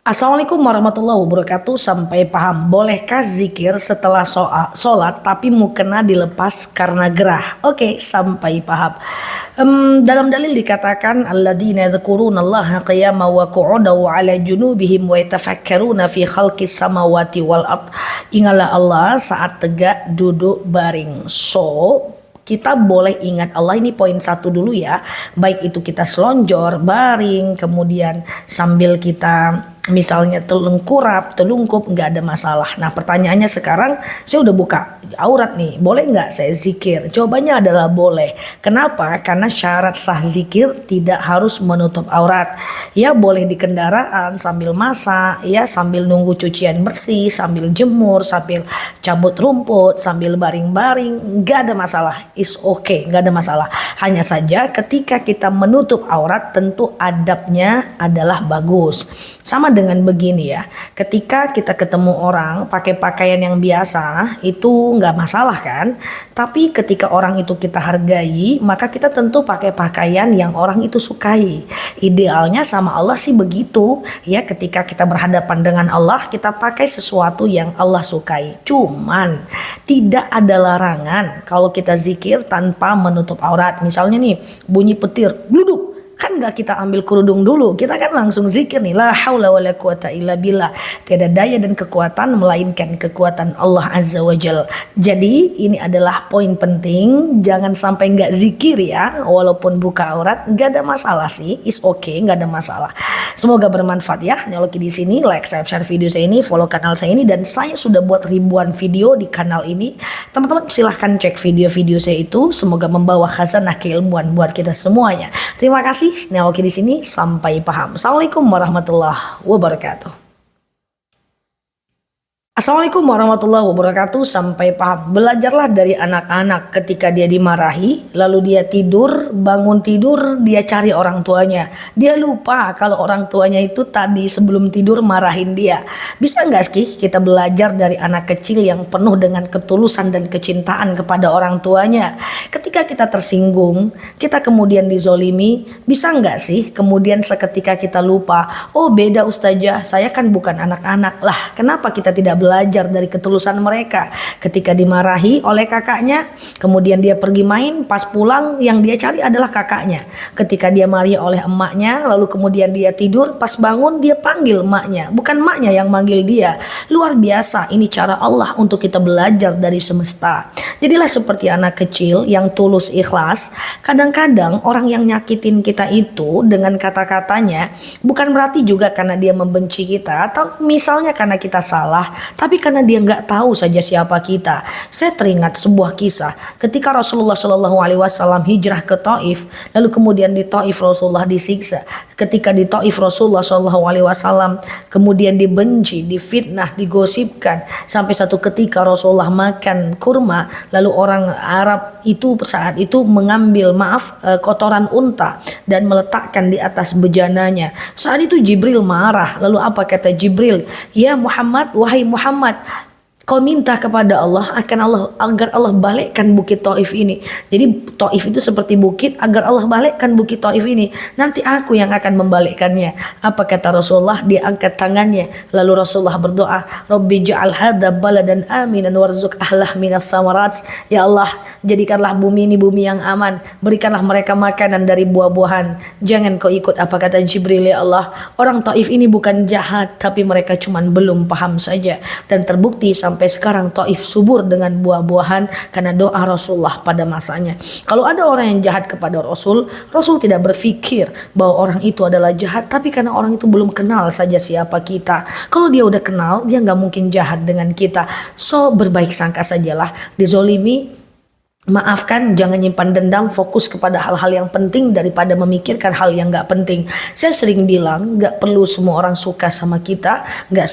Assalamualaikum warahmatullahi wabarakatuh. Sampai paham, bolehkah zikir setelah sholat tapi mukena dilepas karena gerah? Oke, sampai paham. Dalam dalil dikatakan alladzina yadhkurunallaha qiyaman wa qu'udan wa 'ala junubihim wa yatafakkaruna fi khalqis samawati wal ard. Ingatlah Allah saat tegak, duduk, baring. Kita boleh ingat Allah, ini poin satu dulu ya. Baik itu kita selonjor, baring, kemudian sambil kita misalnya telungkup, nggak ada masalah. Nah pertanyaannya sekarang, saya udah buka aurat nih, boleh nggak saya zikir? Jawabannya adalah boleh. Kenapa? Karena syarat sah zikir tidak harus menutup aurat. Ya boleh di kendaraan sambil masak, ya sambil nunggu cucian bersih, sambil jemur, sambil cabut rumput, sambil baring-baring, nggak ada masalah. Is okay, nggak ada masalah. Hanya saja ketika kita menutup aurat tentu adabnya adalah bagus. Sama dengan begini ya, ketika kita ketemu orang pakai pakaian yang biasa itu nggak masalah kan, tapi ketika orang itu kita hargai maka kita tentu pakai pakaian yang orang itu sukai. Idealnya sama Allah sih begitu ya, ketika kita berhadapan dengan Allah kita pakai sesuatu yang Allah sukai. Cuman tidak ada larangan kalau kita zikir tanpa menutup aurat. Misalnya nih bunyi petir, duduk, kan nggak kita ambil kerudung dulu, kita kan langsung zikir nih, la haula wala quwata illa billah, tiada daya dan kekuatan melainkan kekuatan Allah azza wajal. Jadi ini adalah poin penting, jangan sampai nggak zikir ya, walaupun buka aurat nggak ada masalah sih, is okay, nggak ada masalah. Semoga bermanfaat ya. Nyaloki di sini, like, share video saya ini, follow kanal saya ini, dan saya sudah buat ribuan video di kanal ini. Teman-teman silahkan cek video-video saya itu, semoga membawa khazanah keilmuan buat kita semuanya. Terima kasih. Nyaloki di sini, sampai paham. Assalamualaikum warahmatullahi wabarakatuh. Assalamualaikum warahmatullahi wabarakatuh. Sampai paham. Belajarlah dari anak-anak, ketika dia dimarahi lalu dia tidur, bangun tidur dia cari orang tuanya, dia lupa kalau orang tuanya itu tadi sebelum tidur marahin dia. Bisa nggak sih kita belajar dari anak kecil yang penuh dengan ketulusan dan kecintaan kepada orang tuanya? Ketika kita tersinggung, kita kemudian dizolimi, bisa nggak sih kemudian seketika kita lupa, oh beda ustazah, saya kan bukan anak-anak. Lah kenapa kita tidak belajar dari ketulusan mereka? Ketika dimarahi oleh kakaknya, kemudian dia pergi main, pas pulang yang dia cari adalah kakaknya. Ketika dia marahi oleh emaknya, lalu kemudian dia tidur, pas bangun dia panggil emaknya, bukan emaknya yang manggil dia. Luar biasa, ini cara Allah untuk kita belajar dari semesta. Jadilah seperti anak kecil yang tulus ikhlas. Kadang-kadang orang yang nyakitin kita itu dengan kata-katanya bukan berarti juga karena dia membenci kita, atau misalnya karena kita salah, tapi karena dia nggak tahu saja siapa kita. Saya teringat sebuah kisah ketika Rasulullah Shallallahu Alaihi Wasallam hijrah ke Taif, lalu kemudian di Taif Rasulullah disiksa. Ketika di Taif Rasulullah Shallallahu Alaihi Wasallam kemudian dibenci, difitnah, digosipkan, sampai satu ketika Rasulullah makan kurma, lalu orang Arab itu saat itu mengambil kotoran unta dan meletakkan di atas bejananya. Saat itu Jibril marah. Lalu apa kata Jibril? Ya Muhammad, wahai Muhammad, kau minta kepada Allah agar Allah balikkan bukit Taif ini. Jadi Taif itu seperti bukit, agar Allah balikkan bukit Taif ini. Nanti aku yang akan membalikkannya. Apa kata Rasulullah? Dia angkat tangannya. Lalu Rasulullah berdoa, Rabbi ja'al hadza baladan aminan warzuq ahlah minas samarat. Ya Allah, jadikanlah bumi ini bumi yang aman. Berikanlah mereka makanan dari buah-buahan. Jangan kau ikut apa kata Jibril, ya Allah. Orang Taif ini bukan jahat, tapi mereka cuman belum paham saja. Dan terbukti sampai sekarang Taif subur dengan buah-buahan karena doa Rasulullah pada masanya. Kalau ada orang yang jahat kepada Rasul tidak berpikir bahwa orang itu adalah jahat, tapi karena orang itu belum kenal saja siapa kita. Kalau dia udah kenal, dia nggak mungkin jahat dengan kita. So berbaik sangka sajalah. Dizolimi, maafkan, jangan nyimpan dendam, fokus kepada hal-hal yang penting daripada memikirkan hal yang gak penting. Saya sering bilang, gak perlu semua orang suka sama kita, gak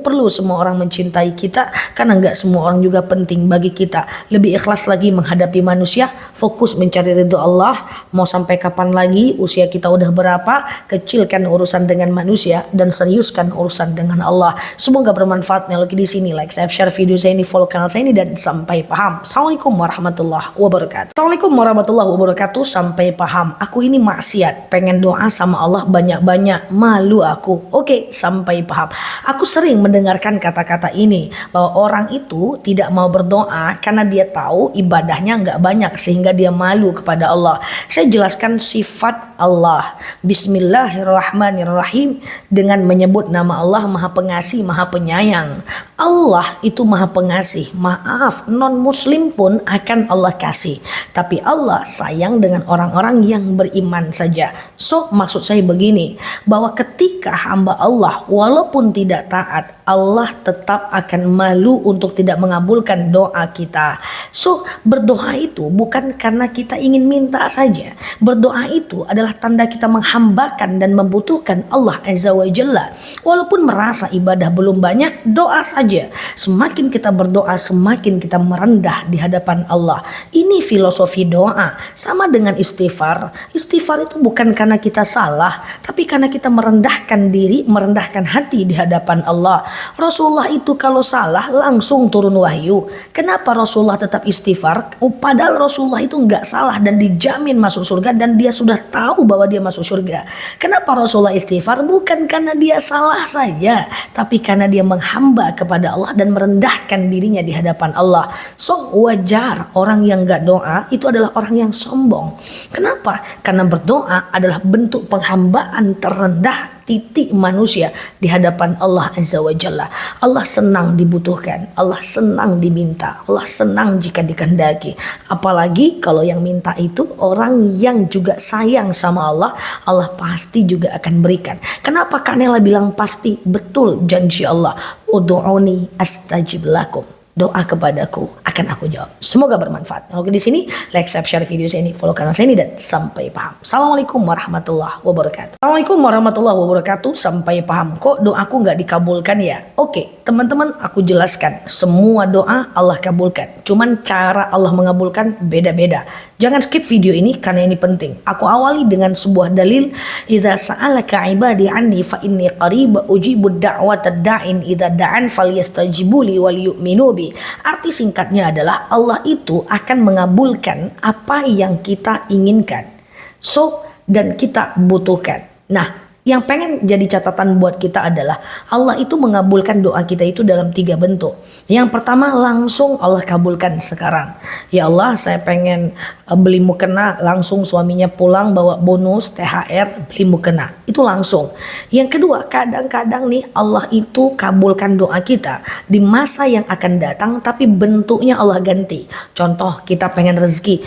perlu semua orang mencintai kita, karena gak semua orang juga penting bagi kita. Lebih ikhlas lagi menghadapi manusia, fokus mencari ridho Allah. Mau sampai kapan lagi, usia kita udah berapa, kecilkan urusan dengan manusia dan seriuskan urusan dengan Allah. Semoga bermanfaat. Nyaloki di sini, like, share video saya ini, follow kanal saya ini, dan sampai paham. Assalamualaikum warahmatullahi warahmatullahi wabarakatuh. Assalamualaikum warahmatullahi wabarakatuh. Sampai paham. Aku ini maksiat, pengen doa sama Allah banyak-banyak, malu aku. Oke, sampai paham. Aku sering mendengarkan kata-kata ini, bahwa orang itu tidak mau berdoa karena dia tahu ibadahnya nggak banyak sehingga dia malu kepada Allah. Saya jelaskan sifat Allah. Bismillahirrahmanirrahim, dengan menyebut nama Allah Maha Pengasih, Maha Penyayang. Allah itu Maha Pengasih. Maaf, non muslim pun akan Allah kasih. Tapi Allah sayang dengan orang-orang yang beriman saja. So maksud saya begini, bahwa ketika hamba Allah walaupun tidak taat, Allah tetap akan malu untuk tidak mengabulkan doa kita. So berdoa itu bukan karena kita ingin minta saja. Berdoa itu adalah tanda kita menghambakan dan membutuhkan Allah Azza wa Jalla. Walaupun merasa ibadah belum banyak, doa saja. Semakin kita berdoa, semakin kita merendah di hadapan Allah. Ini filosofi doa. Sama dengan istighfar. Istighfar itu bukan karena kita salah, tapi karena kita merendahkan diri, merendahkan hati di hadapan Allah. Rasulullah itu kalau salah langsung turun wahyu. Kenapa Rasulullah tetap istighfar? Padahal Rasulullah itu nggak salah dan dijamin masuk surga, dan dia sudah tahu bahwa dia masuk surga. Kenapa Rasulullah istighfar? Bukan karena dia salah saja, tapi karena dia menghamba kepada Allah dan merendahkan dirinya di hadapan Allah. So wajar orang yang gak doa itu adalah orang yang sombong. Kenapa? Karena berdoa adalah bentuk penghambaan terendah titik manusia di hadapan Allah Azza wa Jalla. Allah senang dibutuhkan, Allah senang diminta, Allah senang jika dikehendaki. Apalagi kalau yang minta itu orang yang juga sayang sama Allah, Allah pasti juga akan berikan. Kenapa Kak Nela bilang pasti? Betul janji Allah. Ud'uni astajib lakum. Doa kepadaku akan aku jawab. Semoga bermanfaat. Oke, di sini like, subscribe video saya ini, follow kanal saya ini, dan sampai paham. Assalamualaikum warahmatullahi wabarakatuh. Assalamualaikum warahmatullahi wabarakatuh. Sampai paham. Kok doaku nggak dikabulkan ya? Oke, teman-teman, aku jelaskan. Semua doa Allah kabulkan. Cuman cara Allah mengabulkan beda-beda. Jangan skip video ini karena ini penting. Aku awali dengan sebuah dalil. Idza sa'alaka ibadi anni fa inni qarib ujibu da'watad da'in idza da'an falyastajibu li wal yu'minu bi. Arti singkatnya adalah Allah itu akan mengabulkan apa yang kita inginkan. So, dan kita butuhkan. Nah, yang pengen jadi catatan buat kita adalah Allah itu mengabulkan doa kita itu dalam 3 bentuk. Yang pertama, langsung Allah kabulkan sekarang. Ya Allah, saya pengen beli mukena, langsung suaminya pulang bawa bonus THR beli mukena. Itu langsung. Yang kedua, kadang-kadang nih Allah itu kabulkan doa kita di masa yang akan datang, tapi bentuknya Allah ganti. Contoh, kita pengen rezeki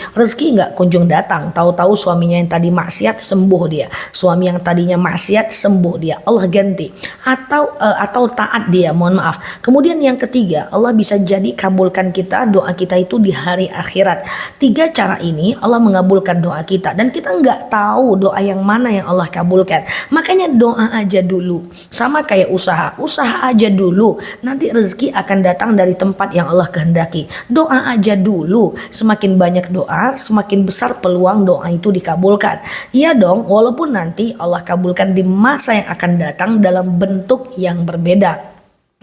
nggak kunjung datang. Tahu-tahu suaminya yang tadi maksiat sembuh dia. Suami yang tadinya maksiat sembuh dia, Allah ganti. Atau taat dia, mohon maaf. Kemudian yang ketiga, Allah bisa jadi kabulkan kita doa kita itu di hari akhirat. 3 cara ini Allah mengabulkan doa kita, dan kita nggak tahu doa yang mana yang Allah kabulkan. Makanya doa aja dulu. Sama kayak usaha aja dulu. Nanti rezeki akan datang dari tempat yang Allah kehendaki. Doa aja dulu. Semakin banyak doa, semakin besar peluang doa itu dikabulkan. Iya dong, walaupun nanti Allah kabulkan di masa yang akan datang dalam bentuk yang berbeda.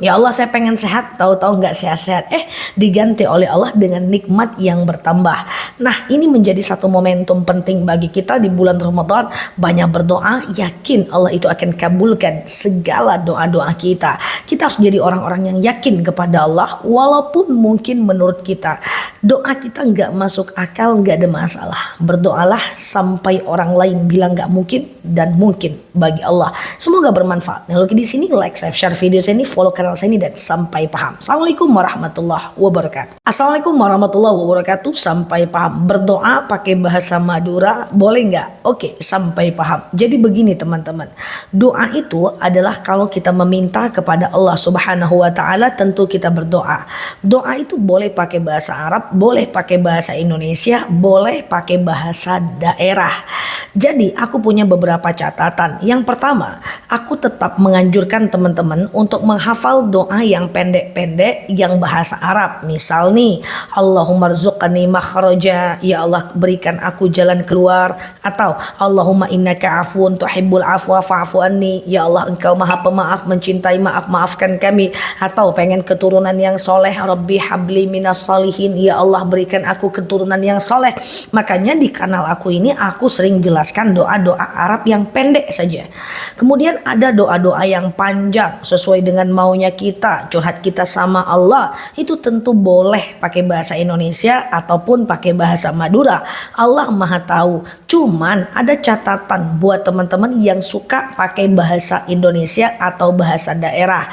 Ya Allah, saya pengen sehat, tahu-tahu nggak sehat-sehat. Diganti oleh Allah dengan nikmat yang bertambah. Nah, ini menjadi satu momentum penting bagi kita di bulan Ramadan. Banyak berdoa, yakin Allah itu akan kabulkan segala doa-doa kita. Kita harus jadi orang-orang yang yakin kepada Allah, walaupun mungkin menurut kita doa kita nggak masuk akal, nggak ada masalah. Berdoalah sampai orang lain bilang nggak mungkin, dan mungkin bagi Allah. Semoga bermanfaat. Nah, di sini like, share video saya ini, follow kanal saya ini, dan sampai paham. Assalamualaikum warahmatullahi wabarakatuh. Assalamualaikum warahmatullahi wabarakatuh. Sampai paham. Berdoa pakai bahasa Madura boleh nggak? Oke, sampai paham. Jadi begini teman-teman, doa itu adalah kalau kita meminta kepada Allah Subhanahu wa Ta'ala, tentu kita berdoa. Doa itu boleh pakai bahasa Arab, boleh pakai bahasa Indonesia, boleh pakai bahasa daerah. Jadi aku punya beberapa catatan. Yang pertama, aku tetap menganjurkan teman-teman untuk menghafal hafal doa yang pendek-pendek yang bahasa Arab. Misal nih, Allahumma rzuqni makhraja, ya Allah berikan aku jalan keluar. Atau Allahumma innaka afuwun tuhibbul afwa fa'fu anni, ya Allah engkau maha pemaaf mencintai maaf maafkan kami. Atau pengen keturunan yang soleh, Rabbi habli minas salihin, ya Allah berikan aku keturunan yang soleh. Makanya di kanal aku ini aku sering jelaskan doa-doa Arab yang pendek saja. Kemudian ada doa-doa yang panjang sesuai dengan maunya kita, curhat kita sama Allah. Itu tentu boleh pakai bahasa Indonesia ataupun pakai bahasa Madura. Allah Maha tahu. Cuman ada catatan buat teman-teman yang suka pakai bahasa Indonesia atau bahasa daerah.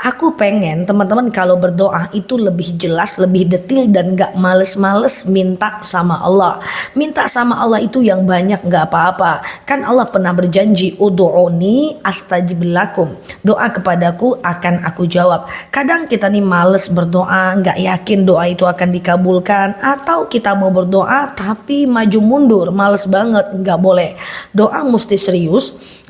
Aku pengen teman-teman kalau berdoa itu lebih jelas, lebih detail dan gak males-males minta sama Allah. Minta sama Allah itu yang banyak gak apa-apa. Kan Allah pernah berjanji, ud'uni astajib lakum, doa kepadaku akan aku jawab. Kadang kita nih males berdoa, gak yakin doa itu akan dikabulkan. Atau kita mau berdoa tapi maju mundur, males banget. Gak boleh. Doa mesti serius,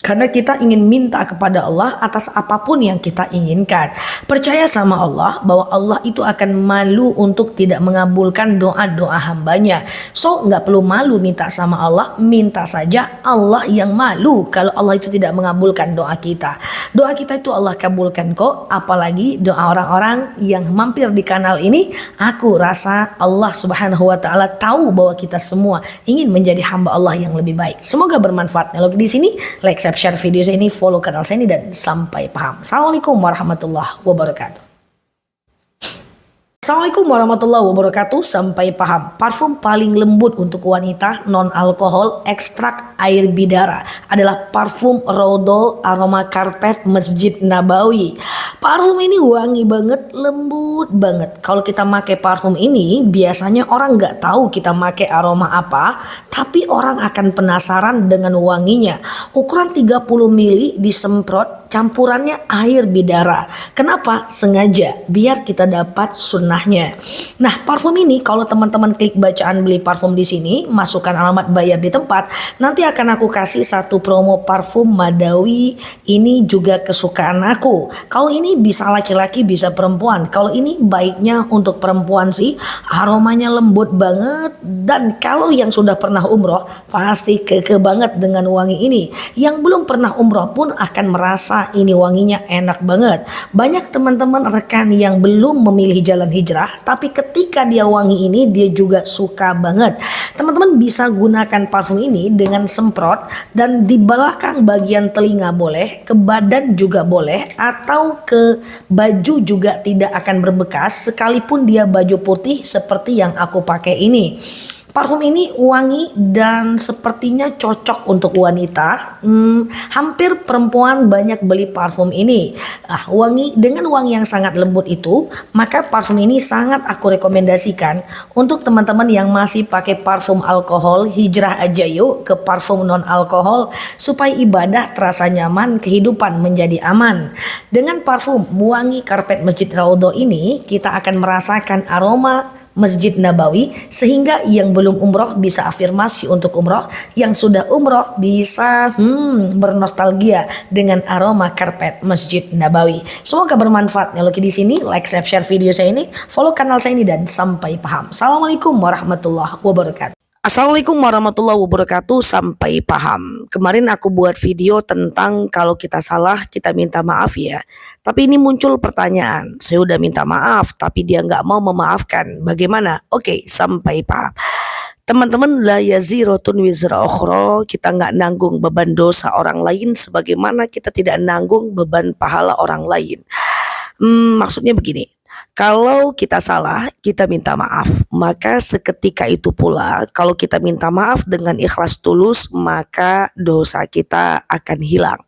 karena kita ingin minta kepada Allah atas apapun yang kita inginkan. Percaya sama Allah bahwa Allah itu akan malu untuk tidak mengabulkan doa-doa hambanya. So nggak perlu malu minta sama Allah, minta saja. Allah yang malu kalau Allah itu tidak mengabulkan doa kita. Doa kita itu Allah kabulkan kok. Apalagi doa orang-orang yang mampir di kanal ini. Aku rasa Allah subhanahu wa ta'ala tahu bahwa kita semua ingin menjadi hamba Allah yang lebih baik. Semoga bermanfaat. Kalau di sini like, share video saya ini, follow kanal saya ini, dan sampai paham. Assalamualaikum warahmatullahi wabarakatuh. Assalamualaikum warahmatullahi wabarakatuh. Sampai paham. Parfum paling lembut untuk wanita non alkohol ekstrak air bidara adalah parfum Rodo Aroma Carpet Masjid Nabawi. Parfum ini wangi banget, lembut banget. Kalau kita pakai parfum ini biasanya orang nggak tahu kita pakai aroma apa, tapi orang akan penasaran dengan wanginya. Ukuran 30 ml disemprot, campurannya air bidara. Kenapa? Sengaja biar kita dapat sunnahnya. Nah, parfum ini kalau teman-teman klik bacaan beli parfum di sini, masukkan alamat bayar di tempat, nanti akan aku kasih satu promo parfum Madawi. Ini juga kesukaan aku. Kalau ini bisa laki-laki, bisa perempuan. Kalau ini baiknya untuk perempuan sih. Aromanya lembut banget, dan kalau yang sudah pernah umroh pasti keke banget dengan wangi ini. Yang belum pernah umroh pun akan merasa ini wanginya enak banget. Banyak teman-teman rekan yang belum memilih jalan hijrah, tapi ketika dia wangi ini dia juga suka banget. Teman-teman bisa gunakan parfum ini dengan semprot, dan di belakang bagian telinga boleh, ke badan juga boleh, atau ke baju juga tidak akan berbekas sekalipun dia baju putih seperti yang aku pakai ini. Parfum ini wangi dan sepertinya cocok untuk wanita. Hampir perempuan banyak beli parfum ini. Wangi dengan wangi yang sangat lembut itu, maka parfum ini sangat aku rekomendasikan untuk teman-teman yang masih pakai parfum alkohol. Hijrah aja yuk ke parfum non alkohol supaya ibadah terasa nyaman, kehidupan menjadi aman. Dengan parfum wangi karpet Masjid Raudhah ini, kita akan merasakan aroma Masjid Nabawi, sehingga yang belum umroh bisa afirmasi untuk umroh, yang sudah umroh bisa bernostalgia dengan aroma karpet Masjid Nabawi. Semoga bermanfaat. Kalau di sini like, share video saya ini, follow kanal saya ini, dan sampai paham. Assalamualaikum warahmatullahi wabarakatuh. Assalamualaikum warahmatullahi wabarakatuh. Sampai paham. Kemarin aku buat video tentang kalau kita salah kita minta maaf ya. Tapi ini muncul pertanyaan, saya udah minta maaf tapi dia nggak mau memaafkan. Bagaimana? Oke, sampai paham. Teman-teman, la yazirotun wizra ukhra, kita nggak nanggung beban dosa orang lain sebagaimana kita tidak nanggung beban pahala orang lain. Maksudnya begini. Kalau kita salah, kita minta maaf. Maka seketika itu pula, kalau kita minta maaf dengan ikhlas tulus, maka dosa kita akan hilang.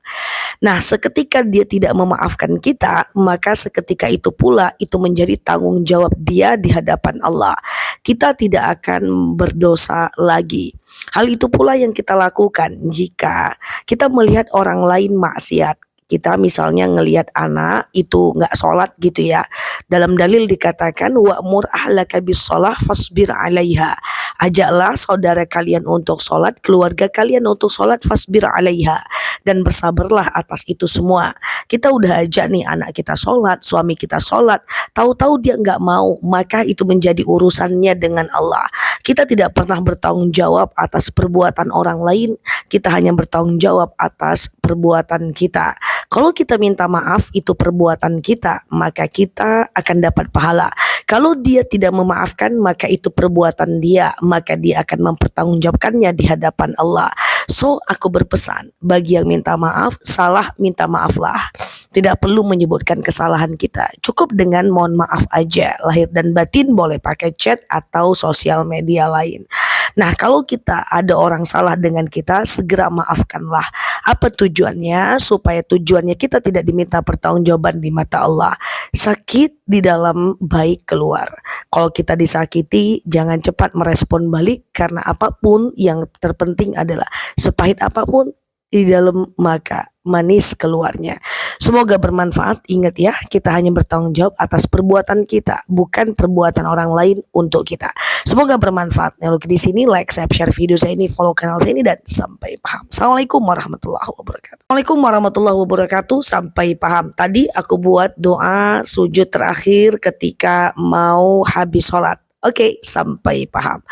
Nah, seketika dia tidak memaafkan kita, maka seketika itu pula itu menjadi tanggung jawab dia di hadapan Allah. Kita tidak akan berdosa lagi. Hal itu pula yang kita lakukan jika kita melihat orang lain maksiat. Kita misalnya ngelihat anak itu nggak sholat gitu ya. Dalam dalil dikatakan wa'mur ahlaka bis-shalah fasbir 'alaiha. Ajaklah saudara kalian untuk sholat, keluarga kalian untuk sholat, fasbir 'alaiha. dan bersabarlah atas itu semua. Kita udah ajak nih anak kita sholat, suami kita sholat, tahu-tahu dia nggak mau, maka itu menjadi urusannya dengan Allah. Kita tidak pernah bertanggung jawab atas perbuatan orang lain, kita hanya bertanggung jawab atas perbuatan kita. Kalau kita minta maaf itu perbuatan kita, maka kita akan dapat pahala. Kalau dia tidak memaafkan, maka itu perbuatan dia, maka dia akan mempertanggungjawabkannya di hadapan Allah. So, aku berpesan, bagi yang minta maaf, salah minta maaflah. Tidak perlu menyebutkan kesalahan kita, cukup dengan mohon maaf aja. Lahir dan batin boleh pakai chat atau sosial media lain. Nah, kalau kita ada orang salah dengan kita, segera maafkanlah. Apa tujuannya? Supaya tujuannya kita tidak diminta pertanggungjawaban di mata Allah. Sakit di dalam, baik keluar. Kalau kita disakiti, jangan cepat merespon balik, karena apapun yang terpenting adalah sepahit apapun di dalam, maka manis keluarnya. Semoga bermanfaat. Ingat ya, kita hanya bertanggung jawab atas perbuatan kita, bukan perbuatan orang lain untuk kita. Semoga bermanfaat. Kalau di sini like, share video saya ini, follow kanal saya ini, dan sampai paham. Assalamualaikum warahmatullahi wabarakatuh. Assalamualaikum warahmatullahi wabarakatuh. Sampai paham. Tadi aku buat doa sujud terakhir ketika mau habis sholat. Oke, sampai paham.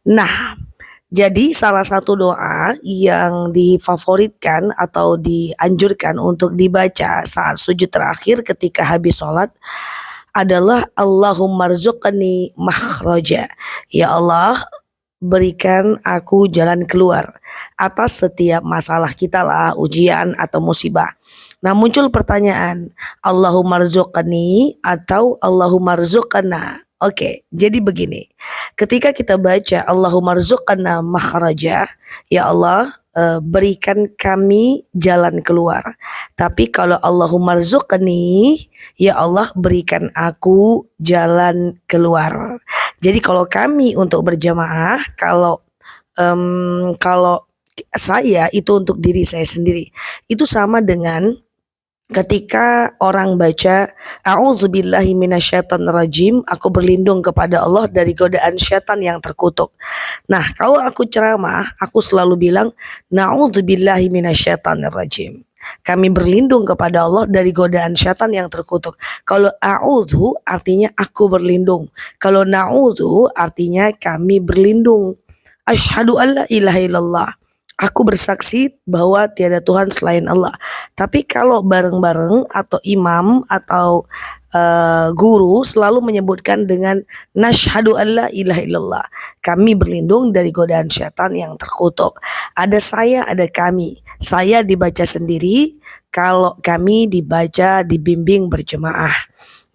Nah, jadi salah satu doa yang difavoritkan atau dianjurkan untuk dibaca saat sujud terakhir ketika habis sholat adalah Allahumma rzuqni makhraja. Ya Allah, berikan aku jalan keluar atas setiap masalah kita lah, ujian atau musibah. Nah, muncul pertanyaan, Allahumma rzuqni atau Allahumma rzuqna. Oke, jadi begini. Ketika kita baca Allahumma rzuqna makhraja, ya Allah, berikan kami jalan keluar. Tapi kalau Allahumma rzuqni, ya Allah, berikan aku jalan keluar. Jadi kalau kami untuk berjamaah, kalau saya itu untuk diri saya sendiri, itu sama dengan ketika orang baca a'udzubillahi minasyaitonirrajim, aku berlindung kepada Allah dari godaan syaitan yang terkutuk. Nah, kalau aku ceramah, aku selalu bilang na'udzubillahi minasyaitonirrajim. Kami berlindung kepada Allah dari godaan syaitan yang terkutuk. Kalau a'udzu artinya aku berlindung. Kalau na'udzu artinya kami berlindung. Asyhadu an la ilaha illallah. Aku bersaksi bahwa tiada Tuhan selain Allah. Tapi kalau bareng-bareng atau imam atau guru selalu menyebutkan dengan nasyhadu an la ilaha illallah. Kami berlindung dari godaan syaitan yang terkutuk. Ada saya, ada kami. Saya dibaca sendiri, kalau kami dibaca dibimbing berjemaah.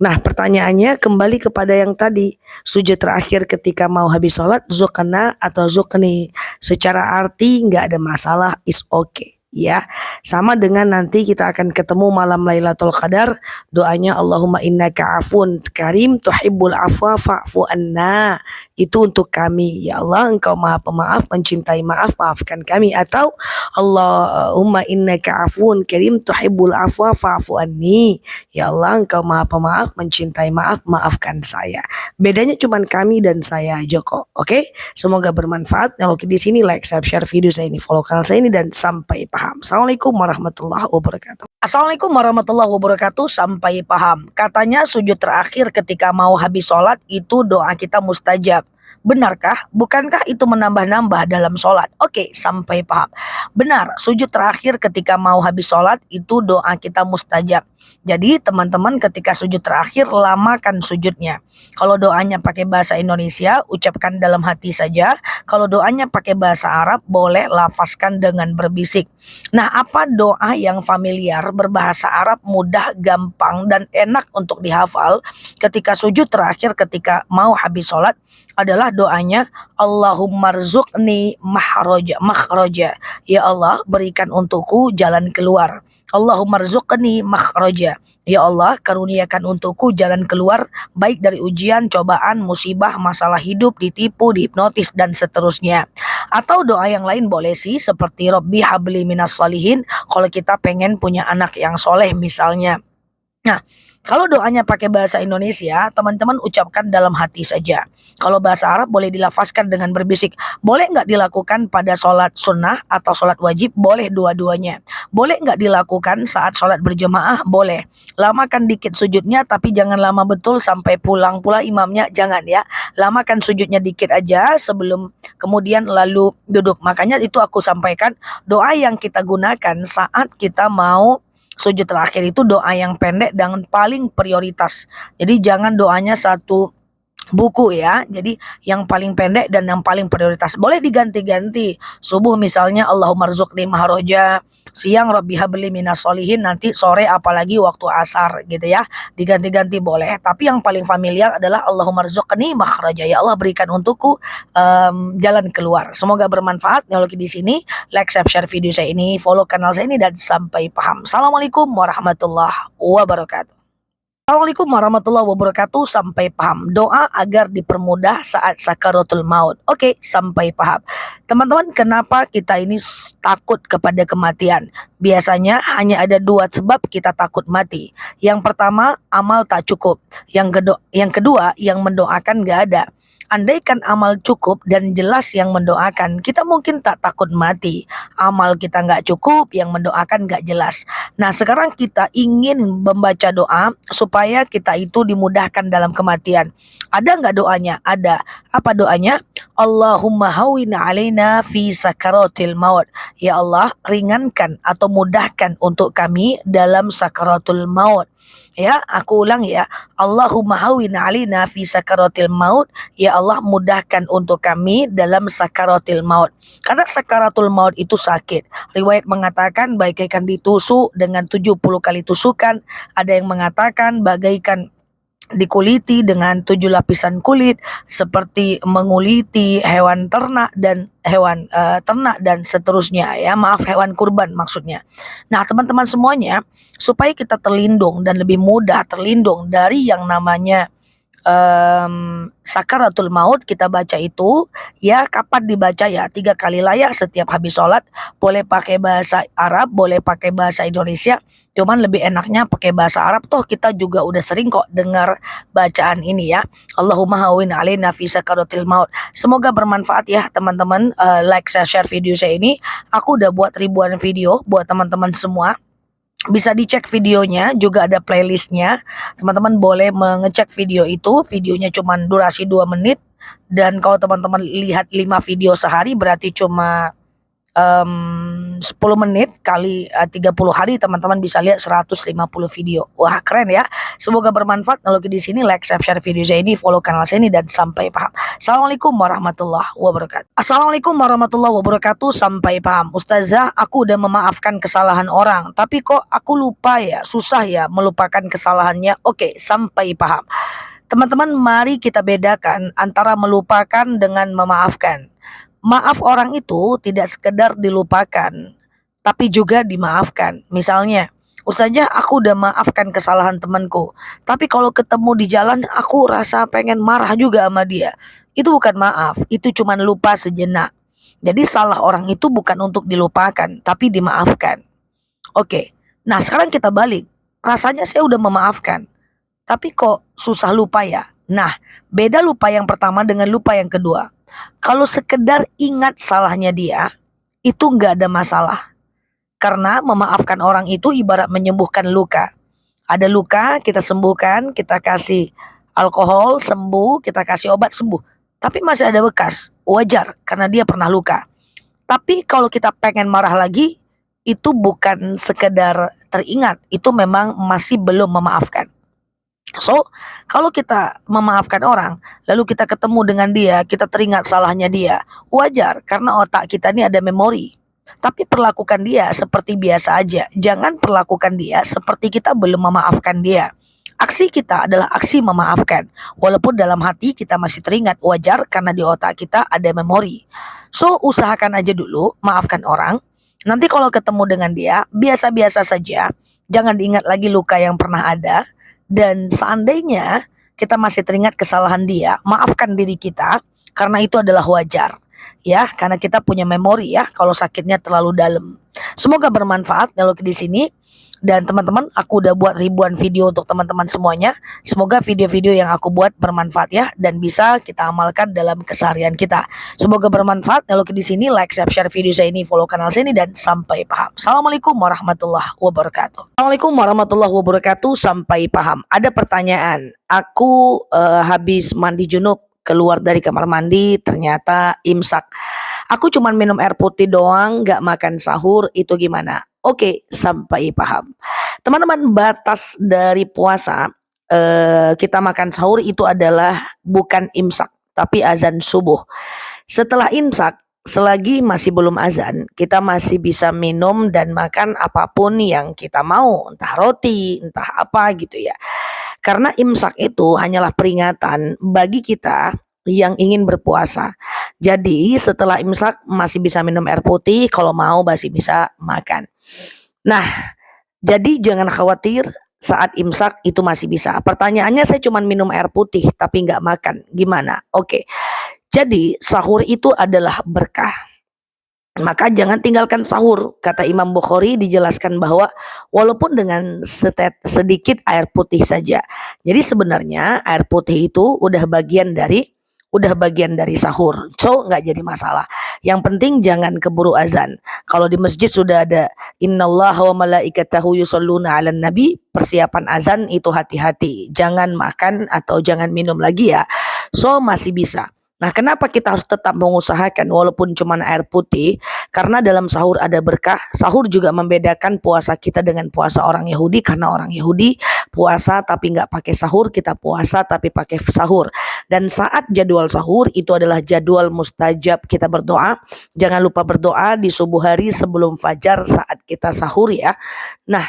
Nah, pertanyaannya kembali kepada yang tadi, sujud terakhir ketika mau habis sholat, zuqna atau zuqni. Secara arti nggak ada masalah, is okay. Ya, sama dengan nanti kita akan ketemu malam Lailatul Qadar, doanya Allahumma innaka afun karim tuhibbul afwa fa'fu anna. Itu untuk kami, ya Allah, engkau maha pemaaf, mencintai maaf, maafkan kami. Atau Allahumma innaka afun karim tuhibbul afwa fa'fu anni. Ya Allah, engkau maha pemaaf, mencintai maaf, maafkan saya. Bedanya cuma kami dan saya Joko. Oke? Semoga bermanfaat. Kalau di sini like, share video saya ini, follow kanal saya ini, dan sampai paham. Assalamualaikum warahmatullahi wabarakatuh. Assalamualaikum warahmatullahi wabarakatuh. Sampai paham. Katanya sujud terakhir ketika mau habis sholat itu doa kita mustajab. Benarkah? Bukankah itu menambah-nambah dalam sholat? Oke, sampai paham. Benar, sujud terakhir ketika mau habis sholat itu doa kita mustajab. Jadi teman-teman ketika sujud terakhir lamakan sujudnya. Kalau doanya pakai bahasa Indonesia, ucapkan dalam hati saja. Kalau doanya pakai bahasa Arab, boleh lafazkan dengan berbisik. Nah, apa doa yang familiar berbahasa Arab, mudah, gampang, dan enak untuk dihafal ketika sujud terakhir ketika mau habis sholat adalah doanya Allahumma rzuqni makhraja. Ya Allah, berikan untukku jalan keluar. Allahumma rzuqni makhraja. Ya Allah, karuniakan untukku jalan keluar baik dari ujian, cobaan, musibah, masalah hidup, ditipu, dihipnotis, dan seterusnya. Atau doa yang lain boleh sih, seperti Rabbi habli minas sholihin kalau kita pengen punya anak yang soleh misalnya. Nah, kalau doanya pakai bahasa Indonesia, teman-teman ucapkan dalam hati saja. Kalau bahasa Arab boleh dilafazkan dengan berbisik. Boleh nggak dilakukan pada sholat sunnah atau sholat wajib? Boleh dua-duanya. Boleh nggak dilakukan saat sholat berjemaah? Boleh. Lamakan dikit sujudnya, tapi jangan lama betul sampai pulang pula imamnya. Jangan ya. Lamakan sujudnya dikit aja sebelum kemudian lalu duduk. Makanya itu aku sampaikan, doa yang kita gunakan saat kita mau sujud terakhir itu doa yang pendek dan paling prioritas. Jadi jangan doanya satu buku ya. Jadi yang paling pendek dan yang paling prioritas. Boleh diganti-ganti. Subuh misalnya Allahumma rzuqni mahroja, siang Rabbi habli minas solihin, nanti sore apalagi waktu asar gitu ya. Diganti-ganti boleh. Tapi yang paling familiar adalah Allahumma rzuqni makhraja. Ya Allah berikan untukku jalan keluar. Semoga bermanfaat. Kalau di sini like, share video saya ini, follow kanal saya ini dan sampai paham. Assalamualaikum warahmatullahi wabarakatuh. Assalamualaikum warahmatullahi wabarakatuh. Sampai paham. Doa agar dipermudah saat sakaratul maut. Oke, sampai paham. Teman-teman, kenapa kita ini takut kepada kematian? Biasanya hanya ada dua sebab kita takut mati. Yang pertama, amal tak cukup. Yang kedua, yang mendoakan gak ada. Andaikan amal cukup dan jelas yang mendoakan, kita mungkin tak takut mati. Amal kita nggak cukup, yang mendoakan nggak jelas. Nah, sekarang kita ingin membaca doa supaya kita itu dimudahkan dalam kematian. Ada nggak doanya? Ada. Apa doanya? Allahumma hawwin alaina fi sakaratil maut. Ya Allah, ringankan atau mudahkan untuk kami dalam sakaratul maut. Ya, aku ulang ya. Allahumma hawwin alaina fi sakaratil maut. Ya Allah, mudahkan untuk kami dalam sakaratil maut. Karena sakaratul maut itu sakit. Riwayat mengatakan bagaikan ditusuk dengan 70 kali tusukan. Ada yang mengatakan bagaikan dikuliti dengan 7 lapisan kulit, seperti menguliti hewan ternak dan ternak dan seterusnya ya. Maaf, hewan kurban maksudnya. Nah, teman-teman semuanya, supaya kita terlindung dan lebih mudah terlindung dari yang namanya sakaratul maut, kita baca itu ya. Kapan dibaca ya? 3 kali layak setiap habis sholat. Boleh pakai bahasa Arab, boleh pakai bahasa Indonesia, cuman lebih enaknya pakai bahasa Arab. Toh kita juga udah sering kok dengar bacaan ini ya. Allahumma hawwin alaina fi sakaratil maut. Semoga bermanfaat ya teman-teman. Like, share video saya ini. Aku udah buat ribuan video buat teman-teman semua. Bisa dicek videonya, juga ada playlistnya. Teman-teman boleh mengecek video itu. Videonya cuma durasi 2 menit. Dan kalau teman-teman lihat 5 video sehari, berarti cuma 10 menit kali 30 hari, teman-teman bisa lihat 150 video. Wah, keren ya. Semoga bermanfaat. Kalau di sini like, share video saya ini, follow kanal saya ini dan sampai paham. Assalamualaikum warahmatullahi wabarakatuh. Assalamualaikum warahmatullahi wabarakatuh. Sampai paham. Ustazah, aku udah memaafkan kesalahan orang, tapi kok aku lupa ya, susah ya melupakan kesalahannya. Oke, sampai paham. Teman-teman, mari kita bedakan antara melupakan dengan memaafkan. Maaf orang itu tidak sekedar dilupakan, tapi juga dimaafkan. Misalnya, Ustazah, aku udah maafkan kesalahan temanku, tapi kalau ketemu di jalan aku rasa pengen marah juga sama dia. Itu bukan maaf, itu cuman lupa sejenak. Jadi salah orang itu bukan untuk dilupakan, tapi dimaafkan. Oke, nah sekarang kita balik. Rasanya saya udah memaafkan, tapi kok susah lupa ya? Nah, beda lupa yang pertama dengan lupa yang kedua. Kalau sekedar ingat salahnya dia, itu nggak ada masalah. Karena memaafkan orang itu ibarat menyembuhkan luka. Ada luka, kita sembuhkan, kita kasih alkohol, sembuh, kita kasih obat, sembuh. Tapi masih ada bekas, wajar karena dia pernah luka. Tapi kalau kita pengen marah lagi, itu bukan sekedar teringat, itu memang masih belum memaafkan. So, kalau kita memaafkan orang, lalu kita ketemu dengan dia, kita teringat salahnya dia, wajar karena otak kita ini ada memori. Tapi perlakukan dia seperti biasa aja. Jangan perlakukan dia seperti kita belum memaafkan dia. Aksi kita adalah aksi memaafkan. Walaupun dalam hati kita masih teringat, wajar karena di otak kita ada memori. So, usahakan aja dulu maafkan orang. Nanti kalau ketemu dengan dia, biasa-biasa saja. Jangan diingat lagi luka yang pernah ada. Dan seandainya kita masih teringat kesalahan dia, maafkan diri kita karena itu adalah wajar. Ya, karena kita punya memori ya kalau sakitnya terlalu dalam. Semoga bermanfaat. Kalau di sini Dan teman-teman, aku udah buat ribuan video untuk teman-teman semuanya. Semoga video-video yang aku buat bermanfaat ya, dan bisa kita amalkan dalam keseharian kita. Semoga bermanfaat. Kalau di sini like, share video saya ini, follow kanal saya ini, dan sampai paham. Assalamualaikum warahmatullahi wabarakatuh. Assalamualaikum warahmatullahi wabarakatuh. Sampai paham. Ada pertanyaan. Aku habis mandi junub, keluar dari kamar mandi, ternyata imsak. Aku cuma minum air putih doang, nggak makan sahur, itu gimana? Oke, sampai paham. Teman-teman, batas dari puasa kita makan sahur itu adalah bukan imsak, tapi azan subuh. Setelah imsak, selagi masih belum azan, kita masih bisa minum dan makan apapun yang kita mau, entah roti, entah apa gitu ya. Karena imsak itu hanyalah peringatan bagi kita yang ingin berpuasa. Jadi setelah imsak masih bisa minum air putih, kalau mau masih bisa makan. Nah, jadi jangan khawatir, saat imsak itu masih bisa. Pertanyaannya, saya cuma minum air putih tapi nggak makan, gimana? Oke, jadi sahur itu adalah berkah. Maka jangan tinggalkan sahur. Kata Imam Bukhari, dijelaskan bahwa walaupun dengan sedikit air putih saja. Jadi sebenarnya air putih itu udah bagian dari sahur, so nggak jadi masalah. Yang penting jangan keburu azan. Kalau di masjid sudah ada innallaha wa malaikatahu yusholluna 'alan nabi, persiapan azan itu hati-hati, jangan makan atau jangan minum lagi ya. So masih bisa. Nah, kenapa kita harus tetap mengusahakan walaupun cuma air putih? Karena dalam sahur ada berkah. Sahur juga membedakan puasa kita dengan puasa orang Yahudi, karena orang Yahudi puasa tapi nggak pakai sahur, kita puasa tapi pakai sahur. Dan saat jadwal sahur itu adalah jadwal mustajab, kita berdoa. Jangan lupa berdoa di subuh hari sebelum fajar saat kita sahur ya. Nah,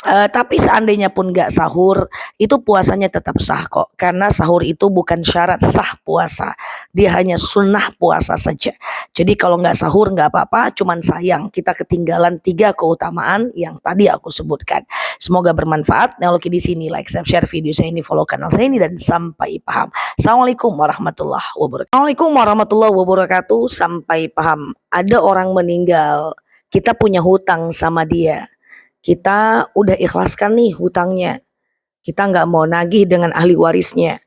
tapi seandainya pun nggak sahur, itu puasanya tetap sah kok. Karena sahur itu bukan syarat sah puasa, dia hanya sunnah puasa saja. Jadi kalau nggak sahur nggak apa-apa, cuman sayang kita ketinggalan 3 keutamaan yang tadi aku sebutkan. Semoga bermanfaat. Nah, di sini like, share video saya ini, follow kanal saya ini, dan sampai paham. Assalamualaikum warahmatullahi wabarakatuh. Assalamualaikum warahmatullahi wabarakatuh. Sampai paham. Ada orang meninggal, kita punya hutang sama dia. Kita udah ikhlaskan nih hutangnya. Kita nggak mau nagih dengan ahli warisnya.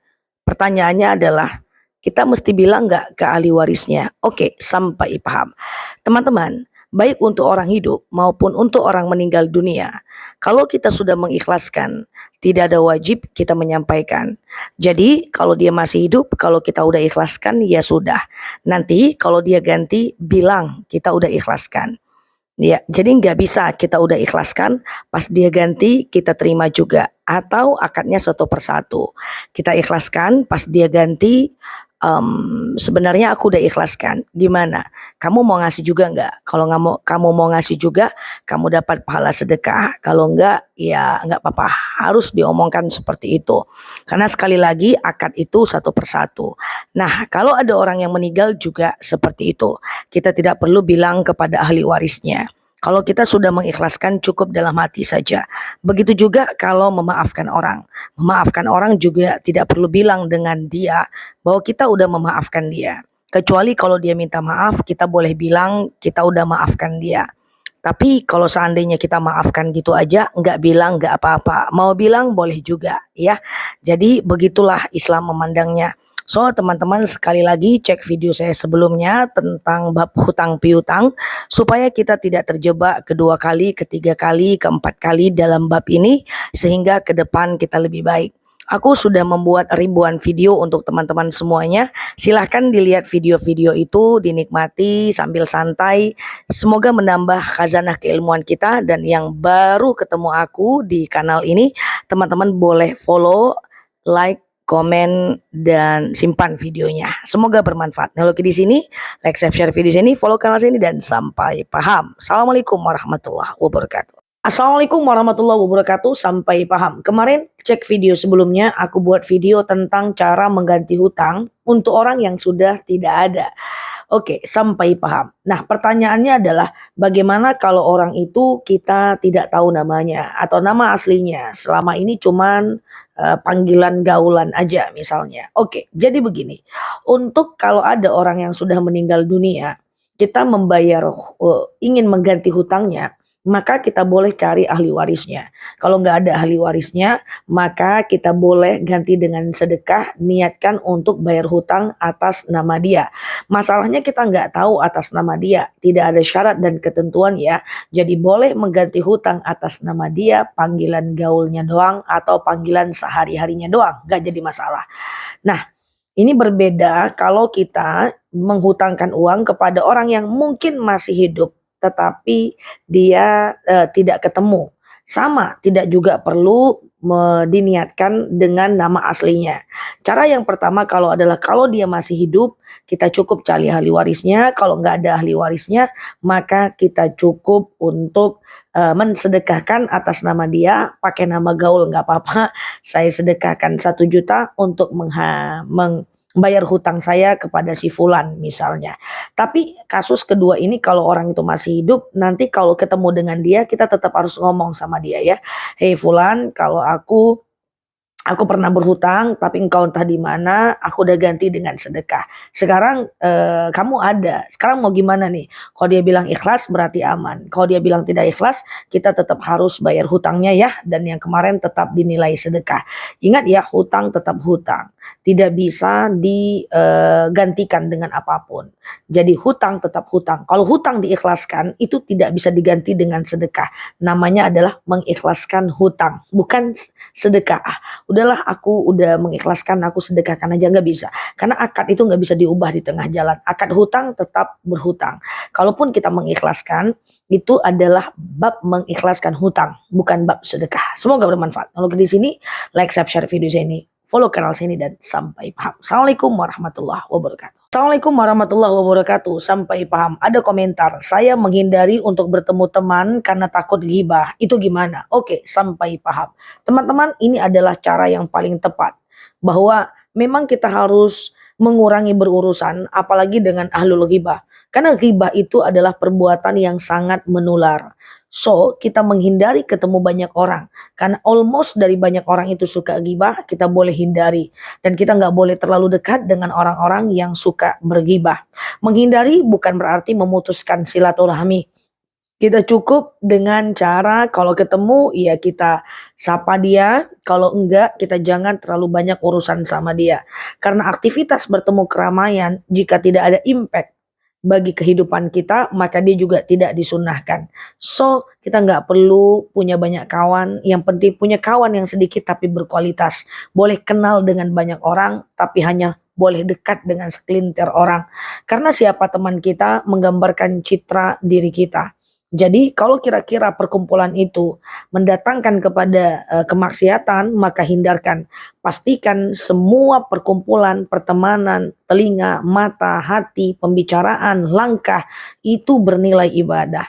Pertanyaannya adalah, kita mesti bilang nggak ke ahli warisnya? Oke, sampai paham. Teman-teman, baik untuk orang hidup maupun untuk orang meninggal dunia, kalau kita sudah mengikhlaskan, tidak ada wajib kita menyampaikan. Jadi kalau dia masih hidup, kalau kita udah ikhlaskan, ya sudah. Nanti kalau dia ganti, bilang kita udah ikhlaskan. Ya, jadi nggak bisa kita udah ikhlaskan, pas dia ganti kita terima juga. Atau akadnya satu persatu. Kita ikhlaskan, pas dia ganti, sebenarnya aku udah ikhlaskan. Gimana? Kamu mau ngasih juga nggak? Kalau nggak mau, kamu mau ngasih juga, kamu dapat pahala sedekah. Kalau nggak, ya nggak apa-apa. Harus diomongkan seperti itu. Karena sekali lagi akad itu satu persatu. Nah, kalau ada orang yang meninggal juga seperti itu. Kita tidak perlu bilang kepada ahli warisnya. Kalau kita sudah mengikhlaskan, cukup dalam hati saja. Begitu juga kalau memaafkan orang. Memaafkan orang juga tidak perlu bilang dengan dia bahwa kita udah memaafkan dia. Kecuali kalau dia minta maaf, kita boleh bilang kita udah maafkan dia. Tapi kalau seandainya kita maafkan gitu aja, nggak bilang nggak apa-apa. Mau bilang boleh juga ya. Jadi begitulah Islam memandangnya. So teman-teman, sekali lagi cek video saya sebelumnya tentang bab hutang piutang, supaya kita tidak terjebak kedua kali, ketiga kali, keempat kali dalam bab ini, sehingga ke depan kita lebih baik. Aku sudah membuat ribuan video untuk teman-teman semuanya. Silahkan dilihat video-video itu, dinikmati sambil santai. Semoga menambah khazanah keilmuan kita. Dan yang baru ketemu aku di kanal ini, teman-teman boleh follow, like, komen, dan simpan videonya. Semoga bermanfaat. Nah, di sini like, share video ini, follow kanal ini, dan sampai paham. Assalamualaikum warahmatullahi wabarakatuh. Assalamualaikum warahmatullahi wabarakatuh. Sampai paham. Kemarin cek video sebelumnya, aku buat video tentang cara mengganti hutang untuk orang yang sudah tidak ada. Oke, sampai paham. Nah, pertanyaannya adalah, bagaimana kalau orang itu kita tidak tahu namanya atau nama aslinya, selama ini cuman panggilan gaulan aja misalnya. Oke, jadi begini. Untuk kalau ada orang yang sudah meninggal dunia, kita membayar, ingin mengganti hutangnya, maka kita boleh cari ahli warisnya. Kalau nggak ada ahli warisnya, maka kita boleh ganti dengan sedekah, niatkan untuk bayar hutang atas nama dia. Masalahnya kita nggak tahu atas nama dia, tidak ada syarat dan ketentuan ya. Jadi boleh mengganti hutang atas nama dia, panggilan gaulnya doang atau panggilan sehari-harinya doang, nggak jadi masalah. Nah, ini berbeda kalau kita menghutangkan uang kepada orang yang mungkin masih hidup, tetapi dia tidak ketemu. Sama, tidak juga perlu diniatkan dengan nama aslinya. Cara yang pertama kalau dia masih hidup, kita cukup cari ahli warisnya. Kalau nggak ada ahli warisnya, maka kita cukup untuk mensedekahkan atas nama dia, pakai nama gaul nggak apa-apa. Saya sedekahkan 1 juta untuk membayar hutang saya kepada si Fulan misalnya. Tapi kasus kedua ini kalau orang itu masih hidup, nanti kalau ketemu dengan dia kita tetap harus ngomong sama dia ya. Hei Fulan, kalau aku pernah berhutang, tapi engkau entah di mana, aku udah ganti dengan sedekah. Sekarang kamu ada, sekarang mau gimana nih? Kalau dia bilang ikhlas berarti aman. Kalau dia bilang tidak ikhlas, kita tetap harus bayar hutangnya ya. Dan yang kemarin tetap dinilai sedekah. Ingat ya, hutang tetap hutang. Tidak bisa digantikan dengan apapun. Jadi hutang tetap hutang. Kalau hutang diikhlaskan, itu tidak bisa diganti dengan sedekah. Namanya adalah mengikhlaskan hutang, bukan sedekah. Udahlah aku udah mengikhlaskan, aku sedekahkan aja, nggak bisa. Karena akad itu nggak bisa diubah di tengah jalan. Akad hutang tetap berhutang. Kalaupun kita mengikhlaskan, itu adalah bab mengikhlaskan hutang, bukan bab sedekah. Semoga bermanfaat. Kalau di sini, like, share video saya ini, follow kanal saya ini, dan sampai paham. Assalamualaikum warahmatullahi wabarakatuh. Assalamualaikum warahmatullahi wabarakatuh. Sampai paham. Ada komentar, saya menghindari untuk bertemu teman karena takut ghibah. Itu gimana? Oke, sampai paham. Teman-teman, ini adalah cara yang paling tepat. Bahwa memang kita harus mengurangi berurusan, apalagi dengan ahlul ghibah. Karena ghibah itu adalah perbuatan yang sangat menular. So, kita menghindari ketemu banyak orang. Karena almost dari banyak orang itu suka ghibah, kita boleh hindari. Dan kita nggak boleh terlalu dekat dengan orang-orang yang suka berghibah. Menghindari bukan berarti memutuskan silaturahmi. Kita cukup dengan cara kalau ketemu ya kita sapa dia, kalau enggak kita jangan terlalu banyak urusan sama dia. Karena aktivitas bertemu keramaian jika tidak ada impact bagi kehidupan kita, maka dia juga tidak disunahkan. So, kita nggak perlu punya banyak kawan, yang penting punya kawan yang sedikit tapi berkualitas. Boleh kenal dengan banyak orang, tapi hanya boleh dekat dengan sekelintir orang. Karena siapa teman kita menggambarkan citra diri kita. Jadi kalau kira-kira perkumpulan itu mendatangkan kepada kemaksiatan, maka hindarkan. Pastikan semua perkumpulan, pertemanan, telinga, mata, hati, pembicaraan, langkah itu bernilai ibadah.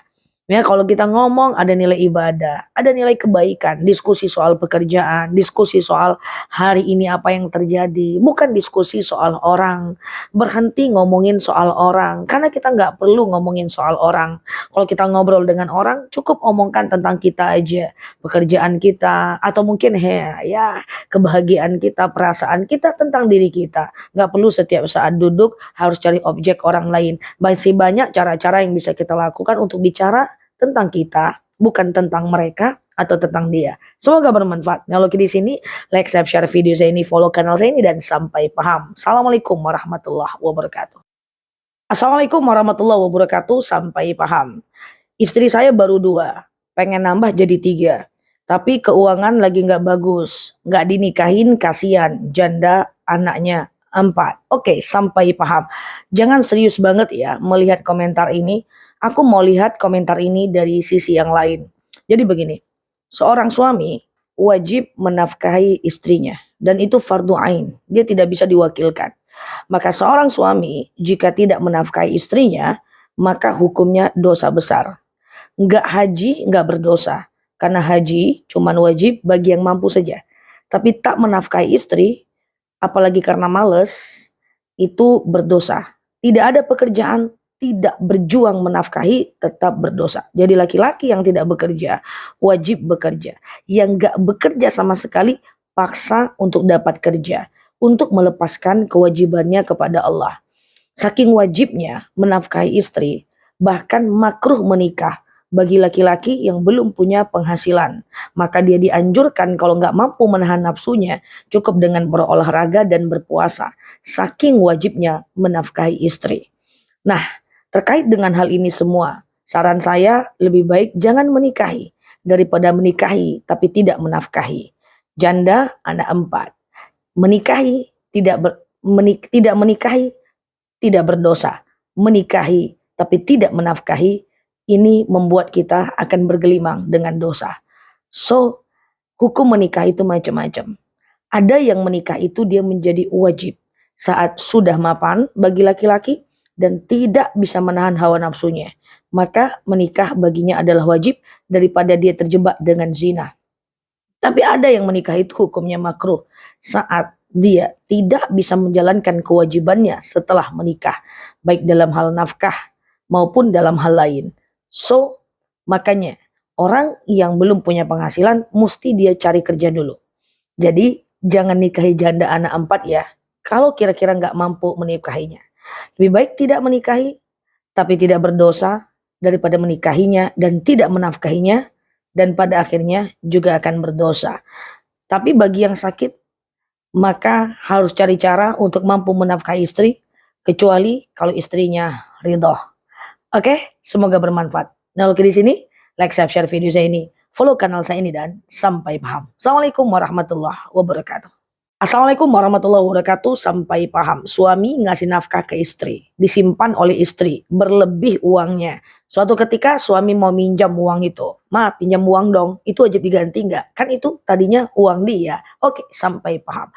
Ya, kalau kita ngomong ada nilai ibadah, ada nilai kebaikan, diskusi soal pekerjaan, diskusi soal hari ini apa yang terjadi, bukan diskusi soal orang. Berhenti ngomongin soal orang, karena kita nggak perlu ngomongin soal orang. Kalau kita ngobrol dengan orang, cukup omongkan tentang kita aja, pekerjaan kita, atau mungkin ya kebahagiaan kita, perasaan kita tentang diri kita. Nggak perlu setiap saat duduk harus cari objek orang lain. Masih banyak cara-cara yang bisa kita lakukan untuk bicara tentang kita, bukan tentang mereka atau tentang dia. Semoga bermanfaat. Kalau di sini, like, share video saya ini, follow kanal saya ini, dan sampai paham. Assalamualaikum warahmatullahi wabarakatuh. Assalamualaikum warahmatullahi wabarakatuh. Sampai paham. Istri saya baru 2, pengen nambah jadi 3. Tapi keuangan lagi nggak bagus, nggak dinikahin, kasihan, janda anaknya 4. Oke, sampai paham. Jangan serius banget ya melihat komentar ini. Aku mau lihat komentar ini dari sisi yang lain. Jadi begini, seorang suami wajib menafkahi istrinya. Dan itu fardu ain, dia tidak bisa diwakilkan. Maka seorang suami jika tidak menafkahi istrinya, maka hukumnya dosa besar. Nggak haji, nggak berdosa. Karena haji cuman wajib bagi yang mampu saja. Tapi tak menafkahi istri, apalagi karena males, itu berdosa. Tidak ada pekerjaan, tidak berjuang menafkahi, tetap berdosa. Jadi laki-laki yang tidak bekerja, wajib bekerja. Yang gak bekerja sama sekali, paksa untuk dapat kerja. Untuk melepaskan kewajibannya kepada Allah. Saking wajibnya menafkahi istri, bahkan makruh menikah. bagi laki-laki yang belum punya penghasilan. Maka dia dianjurkan kalau nggak mampu menahan nafsunya, cukup dengan berolahraga dan berpuasa. Saking wajibnya menafkahi istri. Nah, terkait dengan hal ini semua, saran saya lebih baik jangan menikahi daripada menikahi tapi tidak menafkahi. Janda anak 4. Menikahi tidak menikahi tidak berdosa. Menikahi tapi tidak menafkahi, ini membuat kita akan bergelimang dengan dosa. So, hukum menikah itu macam-macam. Ada yang menikah itu dia menjadi wajib saat sudah mapan bagi laki-laki dan tidak bisa menahan hawa nafsunya. Maka menikah baginya adalah wajib daripada dia terjebak dengan zina. Tapi ada yang menikah itu hukumnya makruh saat dia tidak bisa menjalankan kewajibannya setelah menikah, baik dalam hal nafkah maupun dalam hal lain. So, makanya orang yang belum punya penghasilan mesti dia cari kerja dulu. Jadi jangan nikahi janda anak 4 ya. Kalau kira-kira nggak mampu menikahinya, lebih baik tidak menikahi tapi tidak berdosa daripada menikahinya dan tidak menafkahinya dan pada akhirnya juga akan berdosa. Tapi bagi yang sakit, maka harus cari cara untuk mampu menafkahi istri, kecuali kalau istrinya ridho. Oke, semoga bermanfaat. Nah, oke di sini, like, share video saya ini, follow kanal saya ini dan sampai paham. Assalamualaikum warahmatullahi wabarakatuh. Assalamualaikum warahmatullahi wabarakatuh. Sampai paham. Suami ngasih nafkah ke istri, disimpan oleh istri, berlebih uangnya. Suatu ketika suami mau minjam uang itu, ma pinjam uang dong, itu wajib diganti nggak? Kan itu tadinya uang dia. Oke, sampai paham.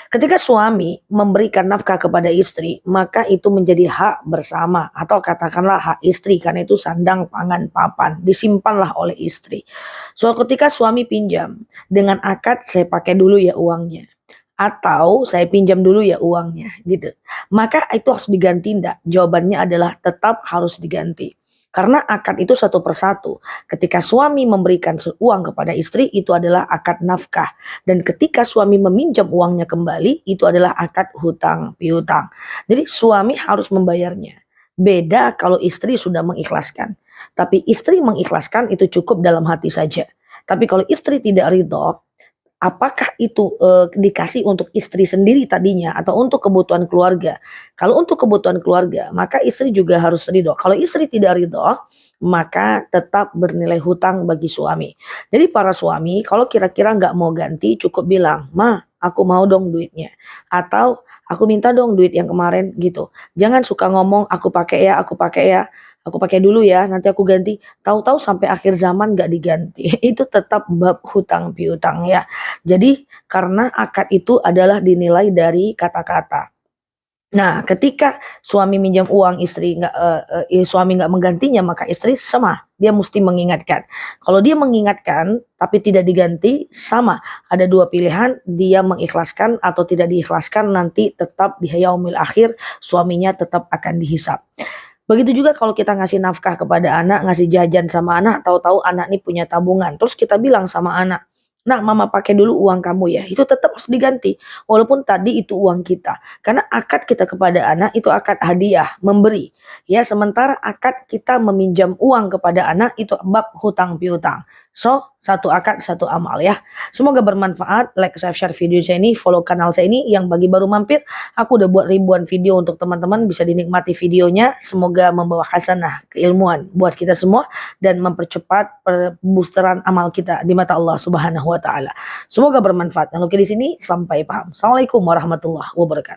Ketika suami memberikan nafkah kepada istri, maka itu menjadi hak bersama atau katakanlah hak istri karena itu sandang pangan papan, disimpanlah oleh istri. Suatu ketika suami pinjam dengan akad saya pakai dulu ya uangnya atau saya pinjam dulu ya uangnya gitu. Maka itu harus diganti enggak? Jawabannya adalah tetap harus diganti. Karena akad itu satu persatu. Ketika suami memberikan uang kepada istri itu adalah akad nafkah. Dan ketika suami meminjam uangnya kembali itu adalah akad hutang piutang. Jadi suami harus membayarnya. Beda kalau istri sudah mengikhlaskan. Tapi istri mengikhlaskan itu cukup dalam hati saja. Tapi kalau istri tidak ridho, apakah itu dikasih untuk istri sendiri tadinya atau untuk kebutuhan keluarga? Kalau untuk kebutuhan keluarga, maka istri juga harus ridho. Kalau istri tidak ridho, maka tetap bernilai hutang bagi suami. Jadi para suami, kalau kira-kira nggak mau ganti, cukup bilang, ma, aku mau dong duitnya. Atau aku minta dong duit yang kemarin gitu. Jangan suka ngomong, aku pakai ya, aku pakai dulu ya, nanti aku ganti. Tahu-tahu sampai akhir zaman gak diganti. Itu tetap bab hutang piutang ya. Jadi karena akad itu adalah dinilai dari kata-kata. Nah, ketika suami minjam uang suami nggak menggantinya, maka istri sama, dia mesti mengingatkan. Kalau dia mengingatkan tapi tidak diganti, sama. Ada dua pilihan, dia mengikhlaskan atau tidak diikhlaskan, nanti tetap di yaumil akhir suaminya tetap akan dihisap. Begitu juga kalau kita ngasih nafkah kepada anak, ngasih jajan sama anak, tahu-tahu anak ini punya tabungan. Terus kita bilang sama anak, nah mama pakai dulu uang kamu ya, itu tetap harus diganti. Walaupun tadi itu uang kita. Karena akad kita kepada anak itu akad hadiah, memberi. Ya, sementara akad kita meminjam uang kepada anak itu bab hutang piutang. So, satu akad, satu amal ya. Semoga bermanfaat. Like, share video saya ini, follow kanal saya ini. Yang bagi baru mampir, aku udah buat ribuan video untuk teman-teman, bisa dinikmati videonya. Semoga membawa hasanah keilmuan buat kita semua dan mempercepat boosteran amal kita di mata Allah Subhanahu wa taala. Semoga bermanfaat. Dan oke di sini sampai paham. Assalamualaikum warahmatullahi wabarakatuh.